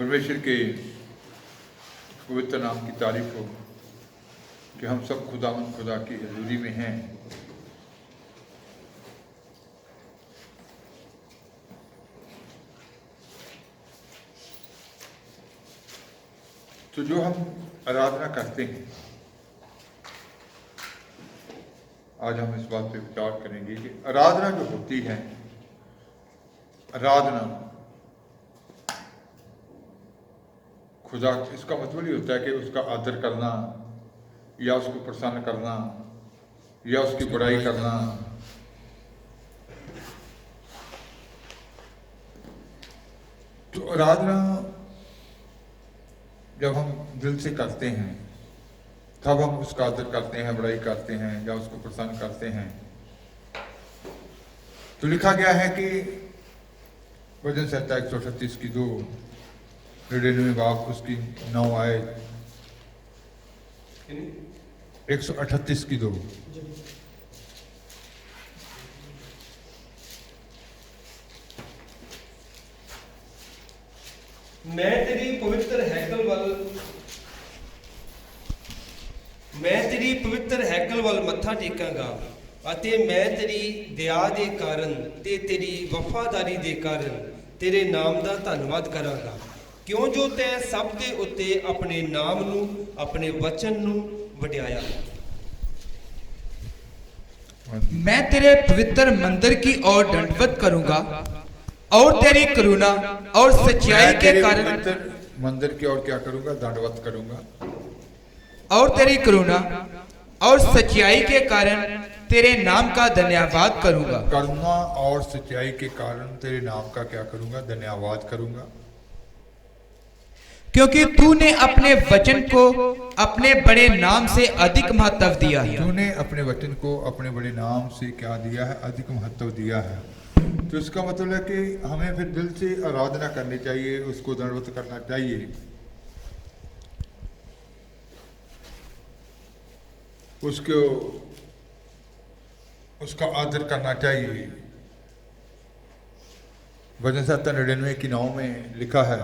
परमेश्वर के पवित्र नाम की तारीफ हो कि हम सब खुदा की हजूरी में हैं। तो जो हम आराधना करते हैं, आज हम इस बात पे विचार करेंगे कि आराधना जो होती है, आराधना खुदा, इसका मतलब ही होता है कि उसका आदर करना या उसको प्रसन्न करना या उसकी बड़ाई करना। तो आराधना जब हम दिल से करते हैं तब हम उसका आदर करते हैं, बड़ाई करते हैं या उसको प्रसन्न करते हैं। तो लिखा गया है कि भजन संहिता 138 की 2, 99 बाब उसकी 9 आयत, 138 की 2। मैं तेरी पवित्र हैकल ਵੱਲ ਮੱਥਾ ਟੇਕਾਂਗਾ ਅਤੇ ਮੈਂ ਤੇਰੀ ਦਇਆ ਦੇ ਕਾਰਨ ਤੇ ਤੇਰੀ ਵਫਾਦਾਰੀ ਦੇ ਕਾਰਨ ਤੇਰੇ ਨਾਮ ਦਾ ਧੰਨਵਾਦ ਕਰਾਂਗਾ, ਕਿਉਂ ਜੋ ਤੈਂ ਸਭ ਦੇ ਉੱਤੇ ਆਪਣੇ ਨਾਮ ਨੂੰ, ਆਪਣੇ ਵਚਨ ਨੂੰ ਵਡਿਆਇਆ। मैं तेरे पवित्र मंदिर की ओर दंडवत करूंगा और तेरी करुणा और सच्चाई के कारण मंदिर की ओर क्या करूंगा? दंडवत करूंगा। और तेरी करुणा और सच्चाई के कारण तेरे नाम का धन्यवाद करूंगा। करुणा और सच्चाई के कारण तेरे नाम का क्या करूंगा? धन्यवाद करूंगा। क्योंकि तूने अपने वचन को अपने बड़े नाम से अधिक महत्व दिया है। तूने अपने वचन को अपने बड़े नाम से क्या दिया है? अधिक महत्व दिया है। तो इसका मतलब है कि हमें फिर दिल से आराधना करनी चाहिए, उसको दंडवत करना चाहिए, उसका आदर करना चाहिए। भजन संहिता 99 की 9 में लिखा है,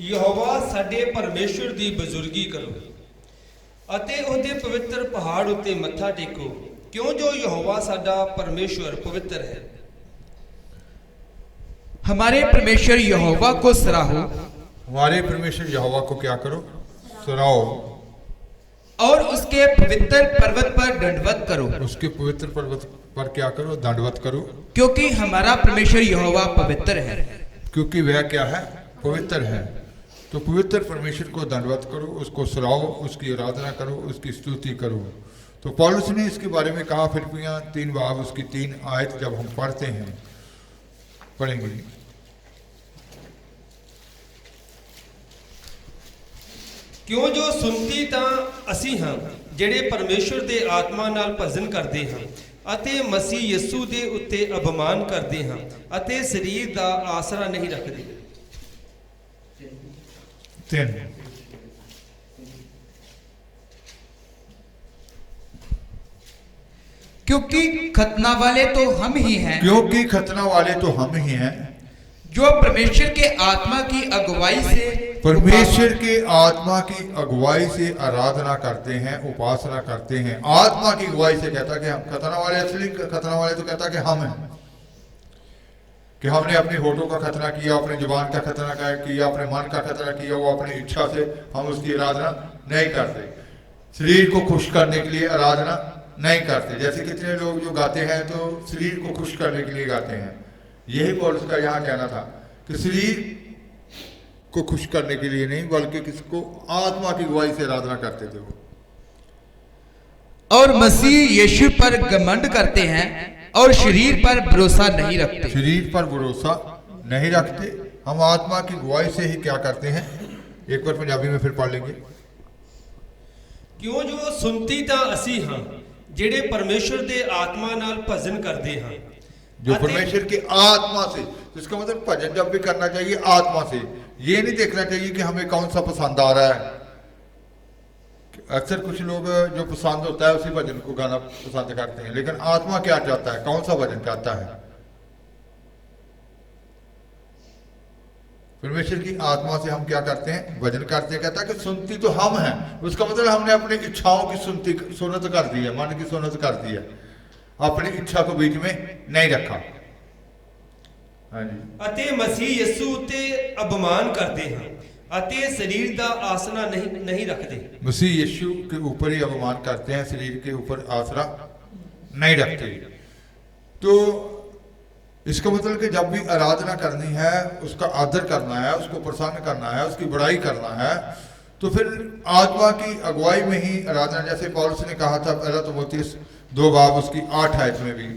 ਯਹੋਵਾ ਸਾਡੇ ਪਰਮੇਸ਼ਰ ਦੀ ਬਜ਼ੁਰਗੀ ਕਰੋ ਅਤੇ ਉਹਦੇ ਪਵਿੱਤਰ ਪਹਾੜ ਉੱਤੇ ਮੱਥਾ ਟੇਕੋ, ਕਿਉਂ ਜੋ ਯਹੋਵਾ ਸਾਡਾ ਪਰਮੇਸ਼ਰ ਪਵਿੱਤਰ है। हमारे परमेश्वर यहोवा को सराहो। हमारे परमेश्वर यहोवा को क्या करो? सराहो। और उसके पवित्र पर्वत पर दंडवत करो। उसके पवित्र पर्वत पर क्या करो? दंडवत करो। क्योंकि हमारा परमेश्वर यहोवा पवित्र है। क्योंकि वह क्या है? पवित्र है। तो पवित्र परमेश्वर को दंडवत करो, उसको सराहो, उसकी आराधना करो, उसकी स्तुति करो। तो पौलुस ने इसके बारे में कहा, फिलिप्पियां 3 बाब उसकी 3 आयत जब हम पढ़ते हैं, पढ़ेंगे। ਕਿਉਂ ਜੋ ਸੁਣਤੀ ਤਾਂ ਅਸੀਂ ਹਾਂ ਜਿਹੜੇ ਪਰਮੇਸ਼ਰ ਦੇ ਆਤਮਾ ਨਾਲ ਭਜਨ ਕਰਦੇ ਹਾਂ ਅਤੇ ਮਸੀਹ ਯਿਸੂ ਦੇ ਉੱਤੇ ਅਭਿਮਾਨ ਕਰਦੇ ਹਾਂ ਅਤੇ ਸਰੀਰ ਦਾ ਆਸਰਾ ਨਹੀਂ ਰੱਖਦੇ। 3 क्योंकि खतना वाले तो हम ही हैं। क्योंकि खतना वाले तो हम ही हैं, जो परमेश्वर के आत्मा की अगुवाई से परमेश्वर के आत्मा की अगुवाई से आराधना करते हैं, उपासना करते हैं। आत्मा की अगुवाई से कहता कि हम खतना वाले, असली खतना वाले तो कहता कि हम हैं, कि हमने अपने होठों का खतना किया, अपने जुबान का खतना किया, अपने मन का खतना किया, वो अपनी इच्छा से हम उसकी आराधना नहीं करते। शरीर को खुश करने के लिए आराधना नहीं करते। जैसे कितने लोग जो गाते हैं तो शरीर को खुश करने के लिए गाते हैं। यही पौलुस का यहाँ कहना था कि शरीर को खुश करने के लिए नहीं, बल्कि किसको? आत्मा की अगुवाई से आराधना करते थे वो। और मसीह यीशु पर घमंड करते हैं और शरीर पर भरोसा नहीं रखते। शरीर पर भरोसा नहीं रखते। हम आत्मा की अगुवाई से ही क्या करते हैं? एक बार पंजाबी में फिर पढ़ लेंगे। ਕਿਉਂ ਜੋ ਸੁਣਤੀ ਤਾਂ ਅਸੀਂ ਹਾਂ ਜਿਹੜੇ ਪਰਮੇਸ਼ਰ ਦੇ ਆਤमा ਨਾਲ ਭਜਨ ਕਰਦੇ ਹਾਂ। जो परमेश्वर की आत्मा से, तो इसका मतलब भजन जब भी करना चाहिए आत्मा से। ये नहीं देखना चाहिए कि हमें कौन सा पसंद आ रहा है। अक्सर कुछ लोग जो पसंद होता है उसी भजन को गाना पसंद करते हैं, लेकिन आत्मा क्या चाहता है, कौन सा भजन चाहता है? परमेश्वर की आत्मा से हम क्या करते हैं? भजन करते हैं। कहता है कि सुनती तो हम हैं, उसका मतलब हमने अपनी इच्छाओं की सुनत कर दी है, मन की सुनत कर दी है, अपनी इच्छा को बीच में नहीं रखा। हाँ जी। ਅਤੇ ਮਸੀਹ ਯਿਸੂ ਉਤੇ ਅਪਮਾਨ ਕਰਦੇ ਹਾਂ ਅਤੇ ਸਰੀਰ ਦਾ ਆਸਰਾ ਨਹੀਂ ਰੱਖਦੇ। मसीह यीशु के ऊपर ही अवमान करते हैं, शरीर के ऊपर आसरा नहीं रखते। तो इसका मतलब कि जब भी आराधना करनी है, उसका आदर करना है, उसको प्रसन्न करना है, उसकी बड़ाई करना है, तो फिर आत्मा की अगुवाई में ही आराधना। जैसे पौलुस ने कहा था पहला तीमुथियुस 2 बाब उसकी 8 आयत में भी।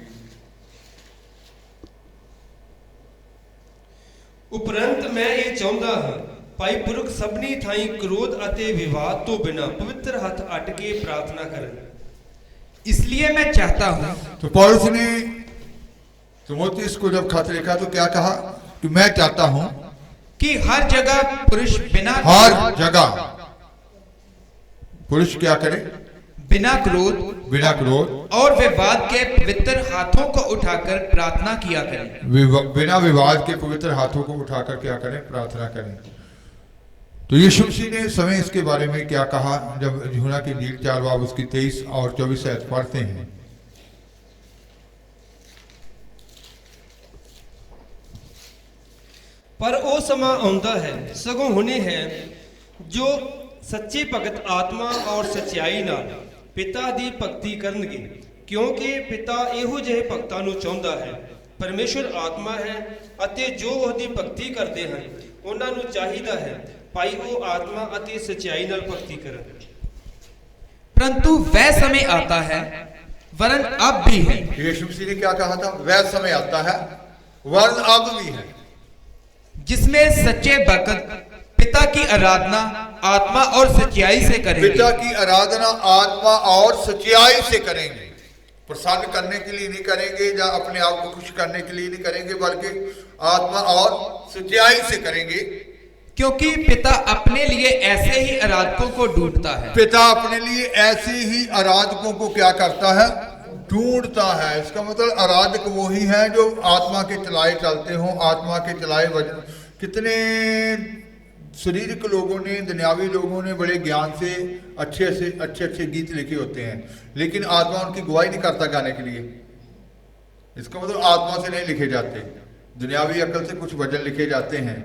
ਉਪਰੰਤ ਮੈਂ ਇਹ ਚਾਹੁੰਦਾ ਹਾਂ ਭਾਈ ਪੁਰਖ ਸਭਨੀ ਥਾਈਂ ਕ੍ਰੋਧ ਅਤੇ ਵਿਵਾਦ ਤੋਂ ਬਿਨਾਂ ਪਵਿੱਤਰ ਹੱਥ ਅੱਡ ਕੇ ਪ੍ਰਾਰਥਨਾ ਕਰਨ। इसलिए मैं चाहता हूँ तो पौलुस ने तीमुथियुस को जब खत लिखा तो क्या कहा कि मैं चाहता हूं कि हर जगह पुरुष बिना हर जगह पुरुष क्या करे? बिना क्रोध बिना क्रोध और विवाद के पवित्र हाथों को उठाकर प्रार्थना किया करें। बिना विवाद के पवित्र हाथों को उठाकर क्या करें? प्रार्थना करें। तो यीशु मसीह ने समय इसके बारे में क्या कहा? जब यूहन्ना की इंजील 4 बाब उसकी 23 और 24 आयत पढ़ते हैं। ਪਰ ਉਹ ਸਮਾਂ ਆਉਂਦਾ ਹੈ, ਸਗੋਂ ਹੁਣੇ ਹੈ, ਜੋ ਸੱਚੇ ਭਗਤ ਆਤਮਾ ਔਰ ਸਚਾਈ ਨਾਲ ਪਿਤਾ ਦੀ ਭਗਤੀ ਕਰਨਗੇ, ਕਿਉਂਕਿ ਪਿਤਾ ਇਹੋ ਜਿਹੇ ਭਗਤਾਂ ਨੂੰ ਚਾਹੁੰਦਾ ਹੈ। ਪਰਮੇਸ਼ਰ ਆਤਮਾ ਹੈ ਅਤੇ ਜੋ ਉਹਦੀ ਭਗਤੀ ਕਰਦੇ ਹਨ ਉਹਨਾਂ ਨੂੰ ਚਾਹੀਦਾ ਹੈ ਭਾਈ ਉਹ ਆਤਮਾ ਅਤੇ ਸਚਾਈ ਨਾਲ ਭਗਤੀ ਕਰਨ। परंतु वह समय आता है, वरन अब भी है, यीशु मसीह ने क्या कहा था? वह समय आता है, वरन अब भी है, जिसमें सच्चे भक्त पिता की आराधना आत्मा और सच्चाई से करेंगे। पिता की आराधना आत्मा और सच्चाई से करेंगे। प्रसन्न करने के लिए नहीं करेंगे या अपने आप को खुश करने के लिए नहीं करेंगे, बल्कि आत्मा और सच्चाई से करेंगे। क्योंकि पिता अपने लिए ऐसे ही आराधकों को ढूंढता है। पिता अपने लिए ऐसे ही आराधकों को क्या करता है? ढूंढता है। इसका मतलब आराधक वही है जो आत्मा के चलाए चलते हों, आत्मा के चलाए वजन। कितने शारीरिक लोगों ने, दुनियावी लोगों ने बड़े ज्ञान से अच्छे गीत लिखे होते हैं, लेकिन आत्मा उनकी गवाही नहीं करता गाने के लिए। इसका मतलब आत्मा से नहीं लिखे जाते। दुनियावी अकल से कुछ वजन लिखे जाते हैं,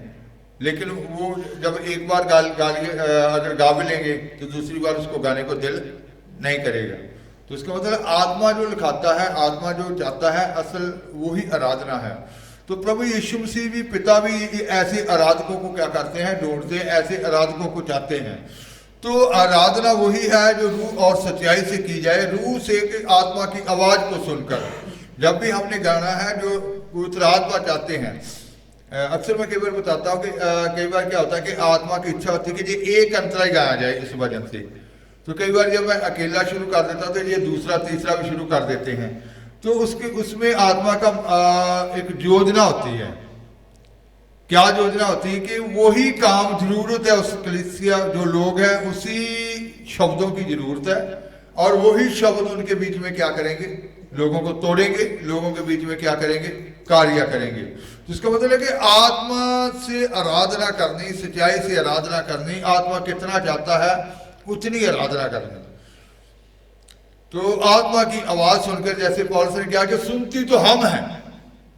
लेकिन वो जब एक बार अगर गा भी लेंगे तो दूसरी बार उसको गाने को दिल नहीं करेगा। तो इसका मतलब आत्मा जो लिखाता है, आत्मा जो चाहता है, असल वही आराधना है। तो प्रभु यीशु मसीह भी, पिता भी ऐसे आराधकों को क्या करते हैं? ढूंढते हैं, ऐसे आराधकों को चाहते हैं। तो आराधना वही है जो रूह और सच्चाई से की जाए, रूह से आत्मा की आवाज को सुनकर। जब भी हमने गाना है जो पवित्र आत्मा चाहते हैं। अक्सर मैं कई बार बताता हूँ कि कई बार क्या होता है कि आत्मा की इच्छा होती है कि ये एक अंतरा ही गाया जाए इस भजन से। तो कई बार जब मैं अकेला शुरू कर देता हूँ तो ये दूसरा तीसरा भी शुरू कर देते हैं। तो उसमें आत्मा का एक योजना होती है। क्या योजना होती है कि वही काम जरूरत है, उस कलीसिया जो लोग हैं उसी शब्दों की जरूरत है, और वही शब्द उनके बीच में क्या करेंगे? लोगों को तोड़ेंगे, लोगों के बीच में क्या करेंगे? कार्य करेंगे। तो इसका मतलब है कि आत्मा से आराधना करनी, सच्चाई से आराधना करनी, आत्मा कितना चाहता है उतनी आराधना करनी। तो आत्मा की आवाज सुनकर, जैसे पौलुस ने क्या कि सुनती तो हम हैं,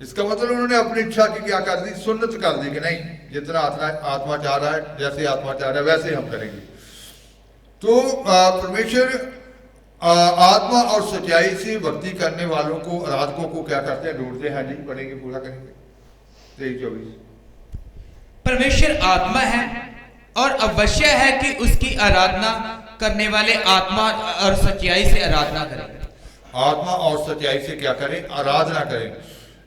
इसका मतलब उन्होंने अपनी इच्छा की क्या कर दी? सुन्नत कर दी कि नहीं, जितना आत्मा चाह रहा है, जैसे आत्मा चाह रहा है वैसे हम करेंगे। तो परमेश्वर आत्मा और सच्चाई से भक्ति करने वालों को, आराधकों को क्या करते हैं? ढूंढते हैं। जी पढ़ेंगे, पूरा करेंगे 23-24। परमेश्वर आत्मा है और अवश्य है कि उसकी आराधना करने वाले आत्मा और सच्चाई से आराधना करें। आत्मा और सच्चाई से क्या करें? आराधना करें।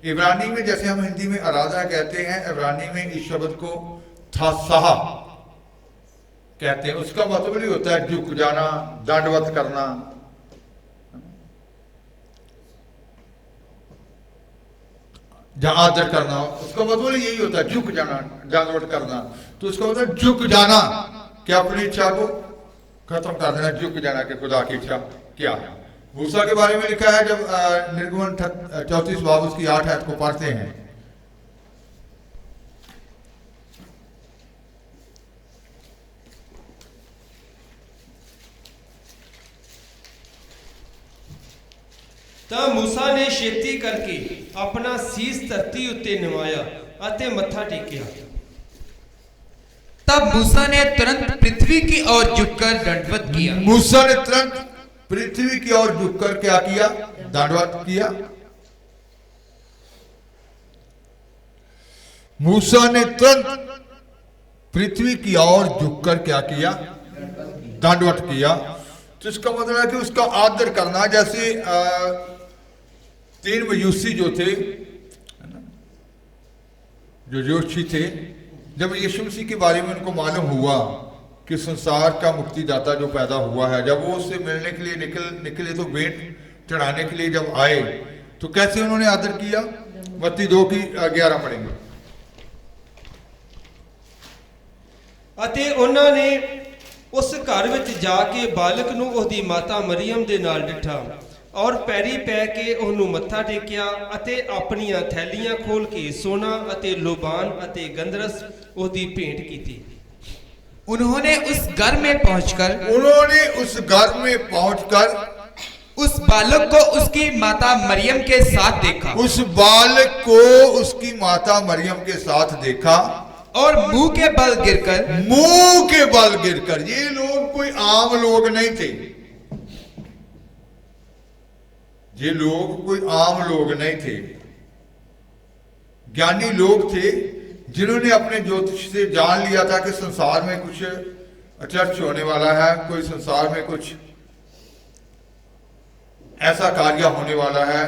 इब्रानी में जैसे हम हिंदी में आराधना कहते हैं, इब्रानी में इस शब्द को थासाह कहते हैं। उसका मतलब ही होता है झुक जाना, दंडवत करना। जहां आदर करना, उसका मतलब यही होता है, झुक जाना, दंडवत करना। तो उसका मतलब झुक जाना कि अपनी इच्छा को खत्म कर देना, झुक जाना कि खुदा की इच्छा क्या है। मूसा के बारे में लिखा है, जब निर्गमन 34 बाब उसकी 8 आयत को पढ़ते हैं, ਤਾਂ मूसा ने छेती करके अपना सीस धरती उत्ते नवाया अते मत्था टेकिया। तब मूसा ने तुरंत पृथ्वी की ओर झुककर दंडवत किया। मूसा ने तुरंत पृथ्वी की ओर झुककर क्या किया? दंडवत किया। मूसा ने तुरंत पृथ्वी की ओर झुककर क्या किया? दंडवत किया। तो इसका मतलब है कि उसका आदर करना, जैसे 3 मयूसी जो थे, जो जोशी थे, जब यीशु मसीह के बारे में उनको मालूम हुआ कि संसार का मुक्तिदाता जो पैदा हुआ है, जब वो उससे मिलने के लिए निकले तो भेंट चढ़ाने के लिए जब आए तो कैसे उन्होंने आदर किया? मत्ती 2:11 पढ़ेंगे। ਅਤੇ ਉਹਨਾਂ ਨੇ ਉਸ ਘਰ ਵਿੱਚ ਜਾ ਕੇ ਬਾਲਕ ਨੂੰ ਉਹਦੀ ਮਾਤਾ ਮਰੀਅਮ ਦੇ ਨਾਲ ਡਿਠਾ ਔਰ ਪੈਰੀ ਪੈ ਕੇ ਉਹਨੂੰ ਮੱਥਾ ਟੇਕਿਆ ਅਤੇ ਆਪਣੀਆਂ ਥੈਲੀਆਂ ਖੋਲ ਕੇ ਸੋਨਾ ਅਤੇ ਲੋਬਾਨ ਅਤੇ ਗੰਧਰਸ ਉਹਦੀ ਭੇਂਟ ਕੀਤੀ। उन्होंने उस घर में पहुंचकर उस बालक को उसकी माता मरियम के साथ देखा। उस बालक को उसकी माता मरियम के साथ देखा और मुंह के बल गिरकर, ये लोग कोई आम लोग नहीं थे, ये लोग कोई आम लोग नहीं थे, ज्ञानी लोग थे जिन्होंने अपने ज्योतिष से जान लिया था कि संसार में कुछ अचरज होने वाला है, कोई संसार में कुछ ऐसा कार्य होने वाला है,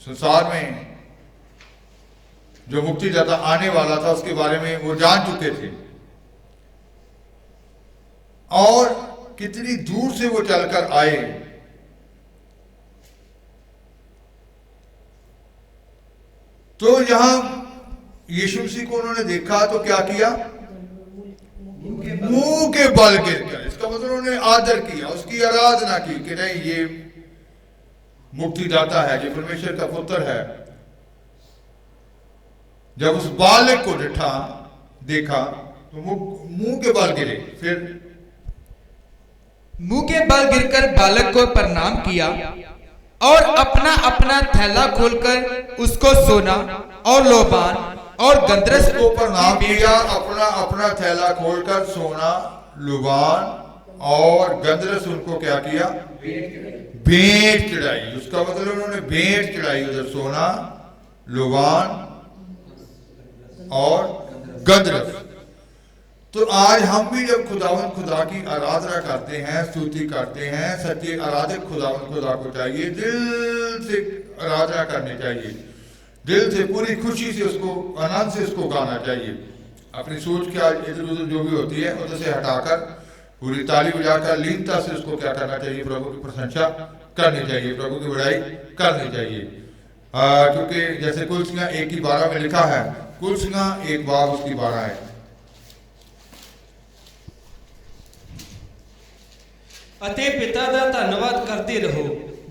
संसार में जो मुक्तिदाता आने वाला था उसके बारे में वो जान चुके थे। और कितनी दूर से वो चलकर आए। तो यहां यीशु मसीह को उन्होंने देखा तो क्या किया? मुंह के बल गिरकर, इसका मतलब उन्होंने आदर किया, उसकी आराधना की कि नहीं ये मुक्तिदाता है, ये परमेश्वर का पुत्र है। जब उस बालक को देखा तो मुंह के बल गिरे, फिर मुंह के बल गिरकर बालक को प्रणाम किया और अपना अपना थैला खोलकर उसको सोना और लोबान और गंधरस को प्रणाम किया। अपना अपना थैला खोलकर सोना, लुबान और गंधरस उनको क्या किया? भेंट चढ़ाई। उसका मतलब उन्होंने भेंट चढ़ाई, उधर सोना, लुबान और गंधरस। तो आज हम भी जब खुदा की आराधना करते हैं, स्तुति करते हैं, सच्चे आराधक खुदा को चाहिए दिल से आराधना करनी चाहिए, दिल से पूरी खुशी से उसको, आनंद से उसको गाना चाहिए। अपनी सोच क्या इधर उधर जो भी होती है उधर से हटाकर पूरी ताली बजाकर लीनता से उसको क्या करना चाहिए? प्रभु की प्रशंसा करनी चाहिए, प्रभु की बड़ाई करनी चाहिए। क्योंकि जैसे कुलसियां 1:12 में लिखा है, कुलसियां 1 बाब उसकी 12 है। ਅਤੇ ਪਿਤਾ ਦਾ ਧੰਨਵਾਦ ਕਰਦੇ ਰਹੋ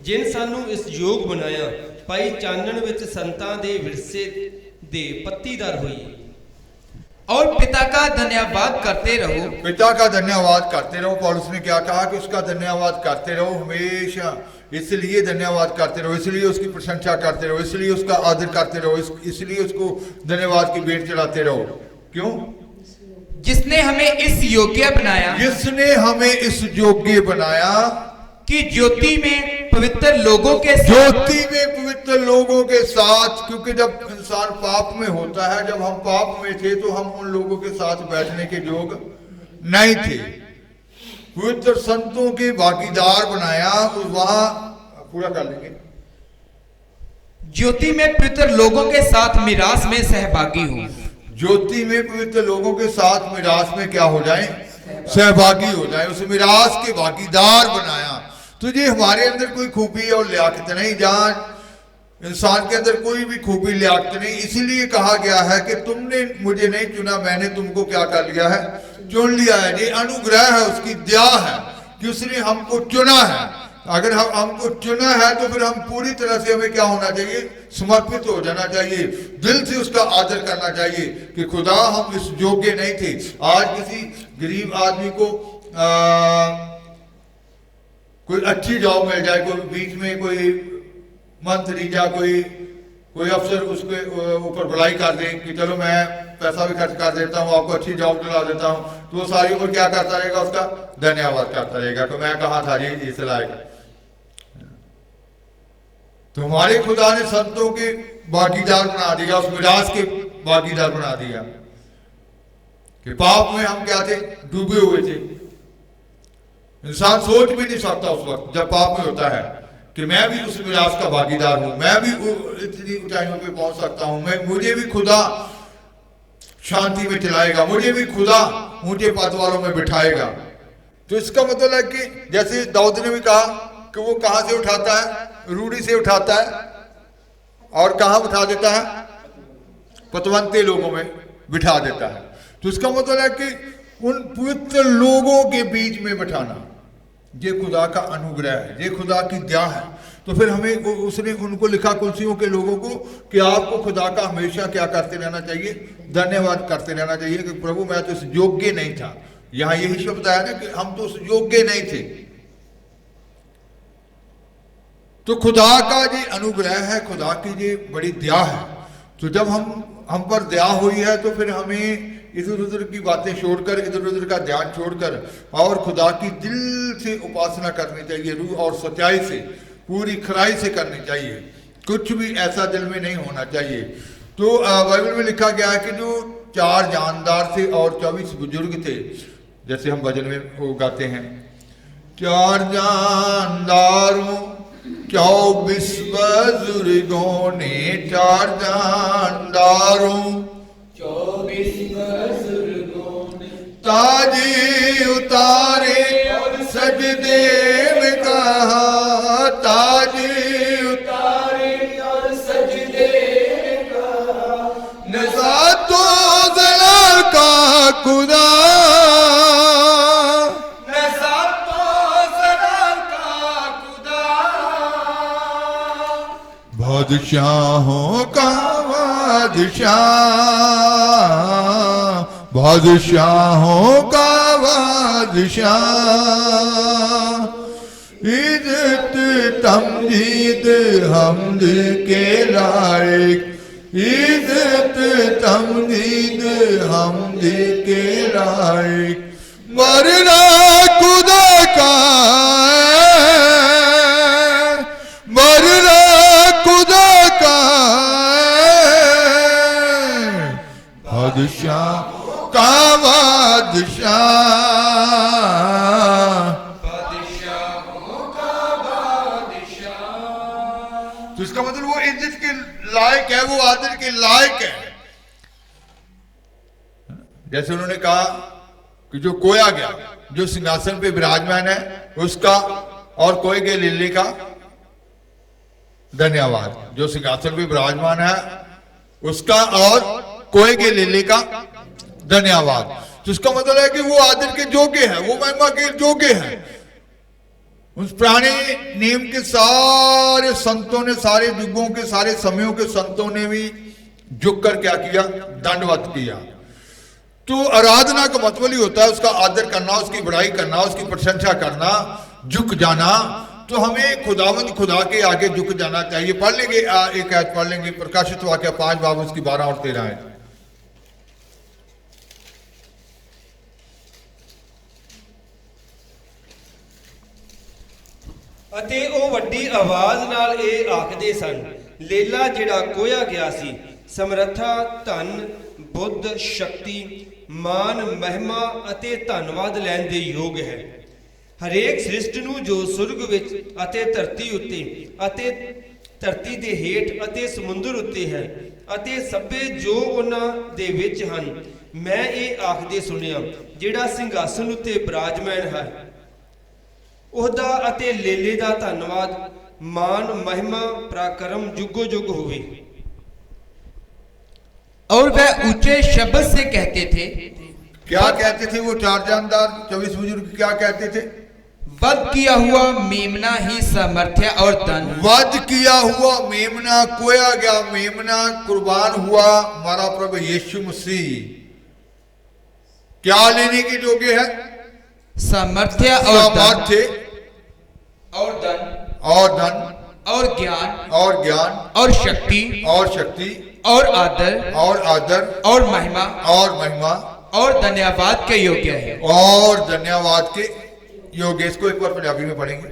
ਜਿਨ ਸਾਨੂੰ ਇਸ ਯੋਗ ਬਣਾਇਆ ਭਾਈ ਚਾਨਣ ਵਿੱਚ ਸੰਤਾਂ ਦੇ ਵਿਰਸੇ ਦੇ ਪੱਤੀਦਾਰ ਹੋਈ। और पिता का धन्यवाद करते रहो। पिता का धन्यवाद करते रहो। पौलुस ने क्या कहा कि उसका धन्यवाद करते रहो हमेशा। इसलिए धन्यवाद करते रहो, इसलिए उसकी प्रशंसा करते रहो, इसलिए उसका आदर करते रहो, इसलिए उसको धन्यवाद की भेंट चढ़ाते रहो। क्यों? जिसने हमें इस योग्य बनाया, जिसने हमें इस योग्य बनाया कि ज्योति में पवित्र लोगों के साथ, क्योंकि जब इंसान पाप में होता है, जब हम पाप में थे तो हम उन लोगों के साथ बैठने के योग नहीं थे, पवित्र संतों के भागीदार बनाया। वहां पूरा कर लेंगे। ज्योति में पवित्र लोगों के साथ मिरास में सहभागी हूं। ज्योति में पवित्र लोगों के साथ मिरास में क्या हो जाए? सहभागी हो जाए, उस मिरास के भागीदार बनाया। तुझे हमारे अंदर कोई खूबी और लियाकत नहीं, जहां इंसान के अंदर कोई भी खूबी लियाकत नहीं, इसीलिए कहा गया है कि तुमने मुझे नहीं चुना, मैंने तुमको क्या कर लिया है? चुन लिया है। ये अनुग्रह है, उसकी दया है। कि उसने हमको चुना है। अगर हम हमको चुना है तो फिर हम पूरी तरह से हमें क्या होना चाहिए, समर्पित हो जाना चाहिए, दिल से उसका आदर करना चाहिए कि खुदा हम इस योग्य नहीं थे। आज किसी गरीब आदमी को कोई अच्छी जॉब मिल जाए, कोई बीच में कोई मंत्री या कोई अफसर उसके ऊपर बुराई कर दे कि चलो मैं पैसा भी खर्च कर देता हूँ, आपको अच्छी जॉब दिला देता हूँ, तो वो सारी उम्र क्या करता रहेगा, उसका धन्यवाद करता रहेगा कि मैं कहा था जी इस लायक। तो हमारे खुदा ने संतों के भागीदार बना दिया, उस विरासत के भागीदार बना दिया कि पाप में हम क्या थे, डूबे हुए थे। इंसान सोच भी नहीं सकता उस वक्त जब पाप में होता है कि मैं भी उस विरासत का भागीदार हूं, मैं भी इतनी ऊंचाइयों पे पहुंच सकता हूं, मुझे भी खुदा शांति में चलाएगा, मुझे भी खुदा ऊंचे पद वालों में बिठाएगा। तो इसका मतलब है कि जैसे दाऊद ने भी कहा कि वो कहां से उठाता है, रूढ़ी से उठाता है और कहां उठा देता है, पतवंते लोगों में बिठा देता है। तो इसका मतलब है कि उन पवित्र लोगों के बीच में बिठाना ये खुदा का अनुग्रह है, ये खुदा की दया है। तो फिर हमें उसने उनको लिखा कुलसियों के लोगों को कि आपको खुदा का हमेशा क्या करते रहना चाहिए, धन्यवाद करते रहना चाहिए कि प्रभु मैं तो इस योग्य नहीं था। यहां यही शब्द आया ना कि हम तो उस योग्य नहीं थे। तो खुदा का ये अनुग्रह है, खुदा की ये बड़ी दया है। तो जब हम पर दया हुई है तो फिर हमें इधर उधर की बातें छोड़कर, इधर उधर का ध्यान छोड़कर और खुदा की दिल से उपासना करनी चाहिए, रूह और सच्चाई से, पूरी खराई से करनी चाहिए, कुछ भी ऐसा दिल में नहीं होना चाहिए। तो बाइबल में लिखा गया है कि जो 4 जानदार थे और 24 बुजुर्ग थे, जैसे हम भजन में वो गाते हैं, 4 जानदारों 24 बुजुर्गों ने, 4 जानदारों 24 बुजुर्गों ने ताजे उतारे और सजदे में कहा, ताजे उतारे और सजदे में कहा, नज़ातो ज़लाल का खुदा, नज़ातो ज़लाल का खुदा, बादशाहों का बादशाह, बादशाहों का बादशाह, इज्जत तमजीद हमद के लायक, इज्जत तमजीद हमद के लायक, मरना खुदा का, मरना खुदा का, बादशाह का बादशाह, बादशाहों का बादशाह। तो इसका मतलब वो इज्जत के लायक है, वो आदर के लायक है। जैसे उन्होंने कहा कि जो खोया गया, जो सिंहासन पे विराजमान है उसका और खोए गए लिल्ली का धन्यवाद, जो सिंहासन पे विराजमान है उसका और खोए गए लिल्ली का धन्यवाद। तो इसका मतलब है कि वो आदर के योग्य है, वो महिमा के योग्य है। उस पुराने नियम के सारे संतों ने, सारे युगों के, सारे समयों के संतों ने भी झुक कर क्या किया, दंडवत किया। तो आराधना का मतलब ही होता है उसका आदर करना, उसकी बड़ाई करना, उसकी प्रशंसा करना, झुक जाना। तो हमें खुदावंद खुदा के आगे झुक जाना चाहिए। पढ़ लेंगे एक आयत पढ़ लेंगे, प्रकाशित वाक्य 5 बाब उसकी 12 और 13 है। ਅਤੇ ਉਹ ਵੱਡੀ ਆਵਾਜ਼ ਨਾਲ ਇਹ ਆਖਦੇ ਸਨ, ਲੇਲਾ ਜਿਹੜਾ ਕੋਇਆ ਗਿਆ ਸੀ, ਸਮਰੱਥਾ, ਧਨ, ਬੁੱਧ, ਸ਼ਕਤੀ, ਮਾਨ, ਮਹਿਮਾ ਅਤੇ ਧੰਨਵਾਦ ਲੈਣ ਦੇ ਯੋਗ ਹੈ। ਹਰੇਕ ਸ੍ਰਿਸ਼ਟ ਨੂੰ ਜੋ ਸੁਰਗ ਵਿੱਚ ਅਤੇ ਧਰਤੀ ਉੱਤੇ ਅਤੇ ਧਰਤੀ ਦੇ ਹੇਠ ਅਤੇ ਸਮੁੰਦਰ ਉੱਤੇ ਹੈ ਅਤੇ ਸਭੇ ਜੋ ਉਹਨਾਂ ਦੇ ਵਿੱਚ ਹਨ, ਮੈਂ ਇਹ ਆਖਦੇ ਸੁਣਿਆ, ਜਿਹੜਾ ਸਿੰਘਾਸਨ ਉੱਤੇ ਬਿਰਾਜਮਾਨ ਹੈ, ਉਹਦਾ ਅਤੇ ਲੇਲੇ ਦਾ ਧੰਨਵਾਦ, ਮਾਨ, ਮਹਿਮਾ, पराक्रम जुगो जुग होवे। और वह ऊंचे शब्द से कहते थे, क्या कहते थे वो 4 जानदार 24 बुजुर्ग, क्या कहते थे? वध किया हुआ मेमना ही सामर्थ्य और धन, वध किया हुआ मेमना, खोया गया मेमना कुर्बान हुआ हमारा प्रभु यीशु मसीह, क्या लेने के योग्य है? सामर्थ्य और सामर्थ्य और धन और धन और ज्ञान और ज्ञान और शक्ति और शक्ति और आदर और आदर और महिमा और महिमा और धन्यवाद के योग्य है। और धन्यवाद के योग्य। इसको एक बार पंजाबी में पढ़ेंगे।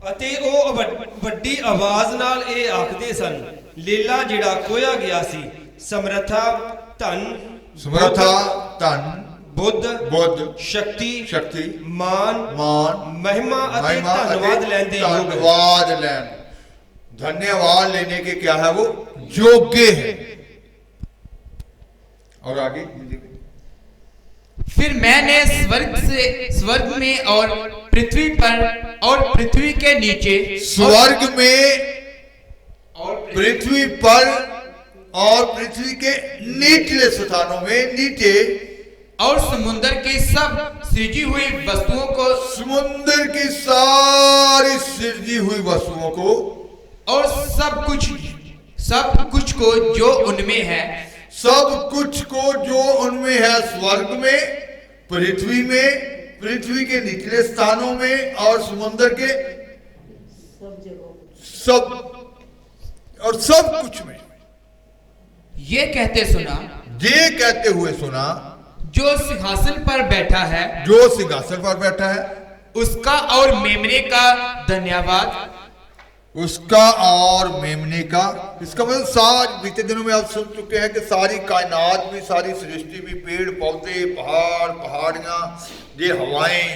ਅਤੇ ਉਹ ਵੱਡੀ ਆਵਾਜ਼ ਨਾਲ ਇਹ ਆਖਦੇ ਸਨ, ਲੀਲਾ ਜਿਹੜਾ ਖੋਇਆ ਗਿਆ ਸੀ, ਸਮਰੱਥਾ, ਧਨ, समर्था, धन, ਬੁੱਧ, बुद्ध, ਸ਼ਕਤੀ, शक्ति, ਮਾਨ, मान, ਮਹਿਮਾ ਅਤੇ महिमा, ਧੰਨਵਾਦ ਲੈਣ ਦੇ ਯੋਗ ਹੈ। धन्यवाद लेन, धन्यवाद लेने के क्या है? वो योग्य है। और आगे फिर मैंने स्वर्ग में और पृथ्वी पर और पृथ्वी के नीचे, स्वर्ग में और पृथ्वी पर और पृथ्वी के नीचले स्थानों में, नीचे और समुद्र की सब सृजी हुई वस्तुओं को, समुद्र की सारी सृजी हुई वस्तुओं को और सब कुछ को जो उनमें है, सब कुछ को जो उनमें है, स्वर्ग में, पृथ्वी में, पृथ्वी के निचले स्थानों में और समुद्र के सब और सब कुछ में, ये कहते सुना, ये कहते हुए सुना, जो सिंहासन पर बैठा है, जो सिंहासन पर बैठा है, उसका और मेमने का धन्यवाद, उसका और मेमने का। इसका मतलब साज बीते दिनों में आप सुन चुके हैं कि सारी कायनात भी, सारी सृष्टि भी, पेड़ पौधे, पहाड़, पहाड़ियां, ये हवाएं,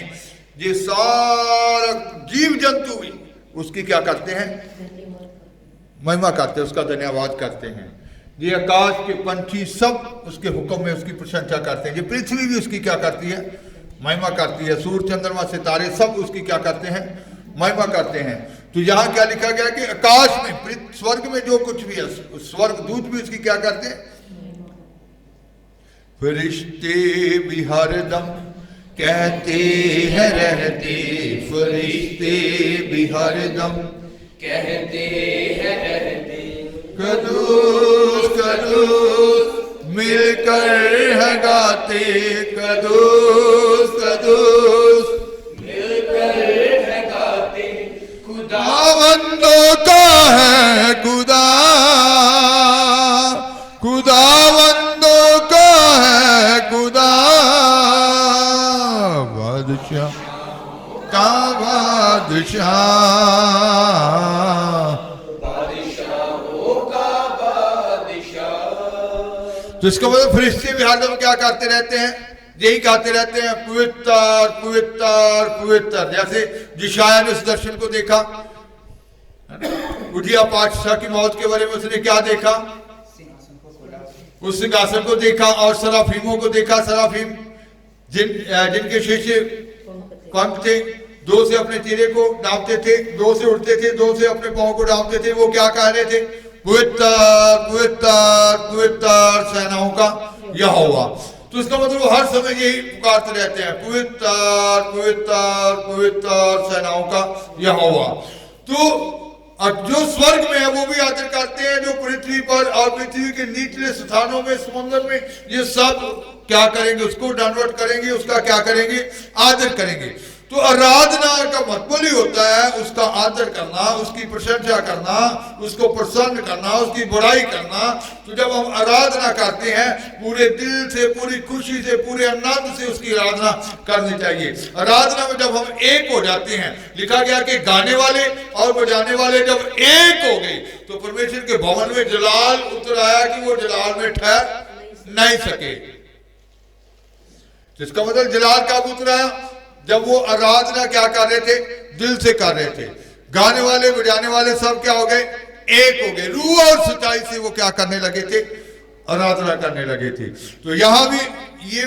ये सारा जीव जंतु भी उसकी क्या करते हैं? महिमा करते हैं, उसका धन्यवाद करते हैं। ये आकाश के पंछी सब उसके हुक्म में उसकी प्रशंसा करते हैं। ये पृथ्वी भी उसकी क्या करती है? महिमा करती है। सूर्य, चंद्रमा, सितारे सब उसकी क्या करते हैं? महिमा करते हैं। तो यहाँ क्या लिखा गया कि आकाश में, स्वर्ग में जो कुछ भी है, स्वर्ग दूत भी उसकी क्या करते हैं? फरिश्ते भी हरदम कहते हैं रहते, फरिश्ते भी हरदम कहते हैं रहते, कदूस कदूस मिलकर है गाते, कदूस कदूस मिलकर है गाते, खुदावंदों का है खुदा, खुदावंदों का है खुदा, बादशाह का बादशाह, बादशाहों का बादशाह। तो इसका मतलब फरिश्ते भी हरदम क्या करते रहते हैं? यही कहते रहते हैं, पवित्र पवित्र पवित्र। जैसे यशायाह ने उस दर्शन को देखा, उजिया पातशाह की मौत के बारे में उसने क्या देखा? उस सिंहासन को देखा और सराफीमों को देखा। सराफीम जिनके शीशे पंख थे, दो से अपने चेहरे को डांपते थे, दो से उड़ते थे, दो से अपने पांव को डांपते थे। वो क्या कह रहे थे? पवित्र पवित्र पवित्र सेनाओं का यहोवा। तो इसका मतलब हर समय यही पुकारते रहते हैं, पवित्र पवित्र पवित्र सेनाओं का यहोवा। तो जो स्वर्ग में है वो भी आदर करते हैं, जो पृथ्वी पर और पृथ्वी के निचले स्थानों में, समुद्र में, ये सब क्या करेंगे? उसको दंडवत करेंगे, उसका क्या करेंगे? आदर करेंगे। तो आराधना का मतलब ही होता है उसका आदर करना, उसकी प्रशंसा करना, उसको प्रसन्न करना, उसकी बुराई करना। तो जब हम आराधना करते हैं पूरे दिल से, पूरी खुशी से, पूरे आनंद से उसकी आराधना करनी चाहिए। आराधना में जब हम एक हो जाते हैं, लिखा गया कि गाने वाले और बजाने वाले जब एक हो गए तो परमेश्वर के भवन में जलाल उतर आया कि वो जलाल में ठहर नहीं सके। जिसका मतलब जलाल कब उतर आया? जब वो आराधना क्या कर रहे थे? दिल से कर रहे थे। गाने वाले बजाने वाले सब क्या हो गए? एक हो गए। रूह और सच्चाई से वो क्या करने लगे थे? आराधना करने लगे थे। तो यहां भी ये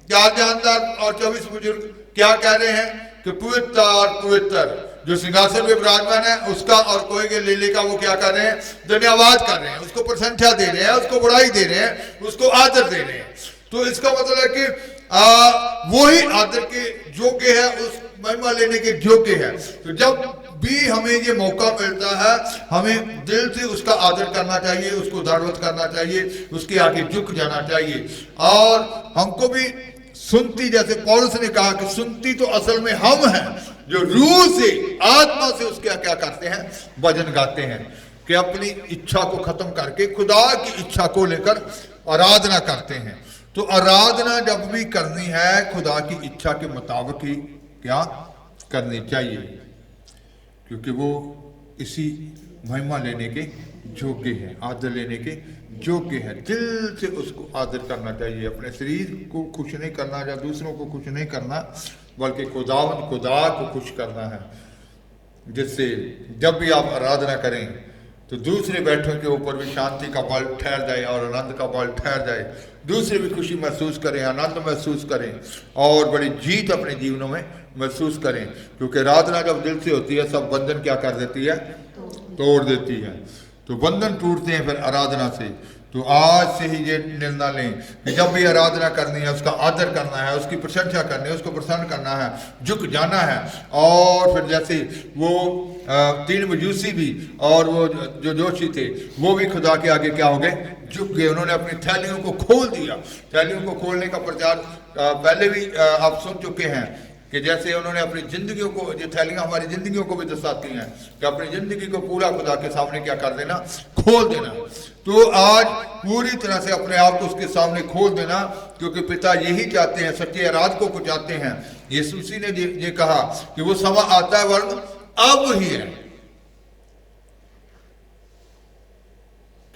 4 जानदार और 24 बुजुर्ग क्या कह रहे हैं कि पवित्र पवित्र जो सिंहासन में विराजमान है उसका और कोई के लीले का वो क्या कर रहे हैं? धन्यवाद कर रहे हैं, उसको प्रशंसा दे रहे हैं, उसको बड़ाई दे रहे हैं, उसको आदर दे रहे हैं। तो इसका मतलब है कि वही आदर के योग्य है, उस महिमा लेने के योग्य है। तो जब भी हमें ये मौका मिलता है, हमें दिल से उसका आदर करना चाहिए, उसको दंडवत करना चाहिए, उसके आगे झुक जाना चाहिए। और हमको भी सुनती, जैसे पौलुस ने कहा कि सुनती तो असल में हम हैं, जो रूह से आत्मा से उसके क्या करते हैं, भजन गाते हैं, कि अपनी इच्छा को खत्म करके खुदा की इच्छा को लेकर आराधना करते हैं। तो आराधना जब भी करनी है खुदा की इच्छा के मुताबिक ही क्या करनी चाहिए, क्योंकि वो इसी महिमा लेने के योग्य है, आदर लेने के योग्य है। दिल से उसको आदर करना चाहिए, अपने शरीर को खुश नहीं करना या दूसरों को खुश नहीं करना, बल्कि खुदा को खुश करना है, जिससे जब भी आप आराधना करें तो दूसरे बैठों के ऊपर भी शांति का बल ठहर जाए और आनंद का बल ठहर जाए, दूसरे भी खुशी महसूस करें, आनंद महसूस करें और बड़ी जीत अपने जीवनों में महसूस करें। क्योंकि आराधना जब दिल से होती है, सब बंधन क्या कर देती है, तोड़ देती है। तो बंधन टूटते हैं फिर आराधना से। तो आज से ही ये निर्णय लें कि जब भी आराधना करनी है, उसका आदर करना है, उसकी प्रशंसा करनी है, उसको प्रसन्न करना है, झुक जाना है। और फिर जैसे वो 3 मजूसी भी और वो जो जोशी थे, वो भी खुदा के आगे क्या हो गए, झुक गए। उन्होंने अपनी थैलियों को खोल दिया। थैलियों को खोलने का प्रचार पहले भी आप सुन चुके हैं कि जैसे उन्होंने अपनी जिंदगियों को, ये थैलियां हमारी जिंदगियों को भी दर्शाती हैं कि अपनी जिंदगी को पूरा खुदा के सामने क्या कर देना, खोल देना। तो आज पूरी तरह से अपने आप को उसके सामने खोल देना, क्योंकि पिता यही चाहते हैं, सच्चे आराधकों को चाहते हैं। यीशु मसीह ने ये कहा कि वो समय आता है, वर्ण अब ही है,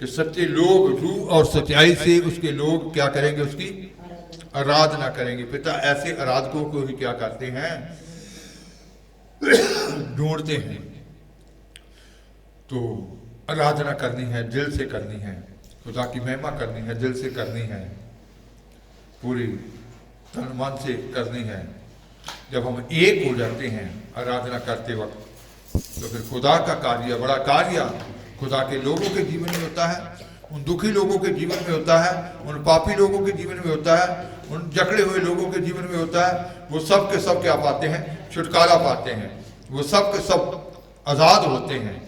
कि सच्चे लोग रूह और सच्चाई से उसके लोग क्या करेंगे, उसकी आराधना करेंगे। पिता ऐसे आराधकों को ही क्या करते हैं, ढूंढते हैं। तो आराधना करनी है, दिल से करनी है, खुदा की महिमा करनी है, दिल से करनी है, पूरी तन मन से करनी है। जब हम एक हो जाते हैं आराधना करते वक्त, तो फिर खुदा का कार्य, बड़ा कार्य खुदा के लोगों के जीवन में होता है, उन दुखी लोगों के जीवन में होता है, उन पापी लोगों के जीवन में होता है, उन जकड़े हुए लोगों के जीवन में होता है। वो सब के सब क्या पाते हैं, छुटकारा पाते हैं, वो सब के सब आज़ाद होते हैं।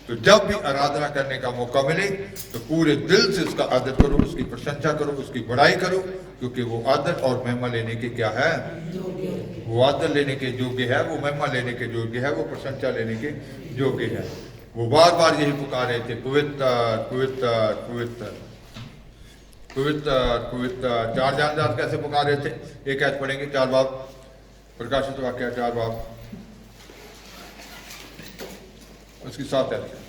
तो जब भी आराधना करने का मौका मिले तो पूरे दिल से उसका आदर करो, उसकी प्रशंसा करो, उसकी बड़ाई करो, क्योंकि वो आदर और महिमा लेने के क्या है, वो आदर लेने के योग्य है, वो महिमा लेने के योग्य है, वो प्रशंसा लेने के योग्य है। वो बार बार यही पुकार रहे थे, पवित्र पवित्र पवित्र पवित्र पवित्र। 4 जानदार कैसे पुकार रहे थे, एक ऐसे पढ़ेंगे, 4 बाब, प्रकाशित वाक्य 4 बाब, उसकी 7 ऐसे।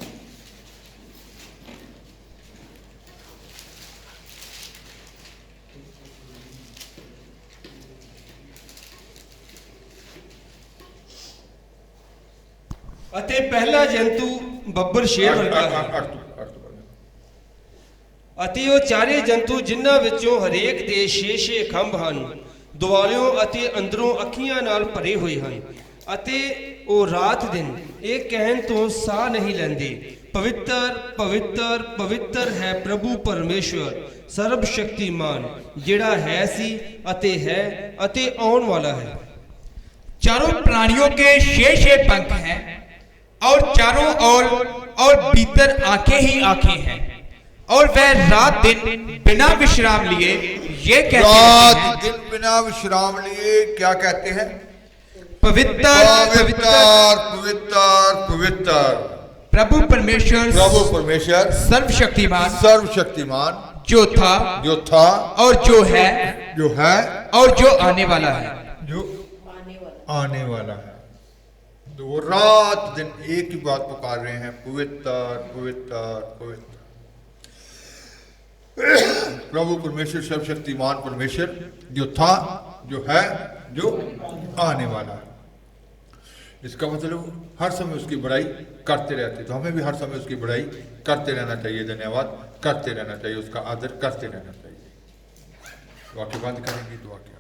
ਅਤੇ ਪਹਿਲਾ ਜੰਤੂ ਬੱਬਰ ਸ਼ੇਰ ਵਰਗਾ ਹੈ, ਅਤੇ ਉਹ ਚਾਰੇ ਜੰਤੂ ਜਿਨ੍ਹਾਂ ਵਿੱਚੋਂ ਹਰੇਕ ਦੇ 6 ਖੰਭ ਹਨ, ਦੁਆਲਿਓਂ ਅਤੇ ਅੰਦਰੋਂ ਅੱਖੀਆਂ ਨਾਲ ਭਰੇ ਹੋਏ ਹਨ, ਅਤੇ ਉਹ ਰਾਤ ਦਿਨ ਇਹ ਕਹਿਣ ਤੋਂ ਸਾਹ ਨਹੀਂ ਲੈਂਦੇ, ਪਵਿੱਤਰ ਪਵਿੱਤਰ ਪਵਿੱਤਰ ਹੈ ਪ੍ਰਭੂ ਪਰਮੇਸ਼ਵਰ ਸਰਬ ਸ਼ਕਤੀਮਾਨ, ਜਿਹੜਾ ਹੈ ਸੀ ਅਤੇ ਹੈ ਅਤੇ ਆਉਣ वाला है। चारों प्राणियों के 6 पंख हैं और चारों ओर और भीतर आंखें ही आंखें हैं, और वह रात दिन बिना विश्राम लिए ये कहते रात हैं, दिन बिना विश्राम लिए क्या कहते हैं, पवित्र पवित्र पवित्र पवित्र प्रभु परमेश्वर सर्वशक्तिमान जो था और जो है और जो आने वाला है। तो वो रात दिन एक ही बात पुकार रहे हैं, पवित्र पवित्र पवित्र। प्रभु परमेश्वर सर्वशक्तिमान परमेश्वर जो था, जो है, जो आने वाला है। इसका मतलब हर समय उसकी बड़ाई करते रहते, तो हमें भी हर समय उसकी बड़ाई करते रहना चाहिए, धन्यवाद करते रहना चाहिए, उसका आदर करते रहना चाहिए। वाक्य बंद करेंगे, दुआ की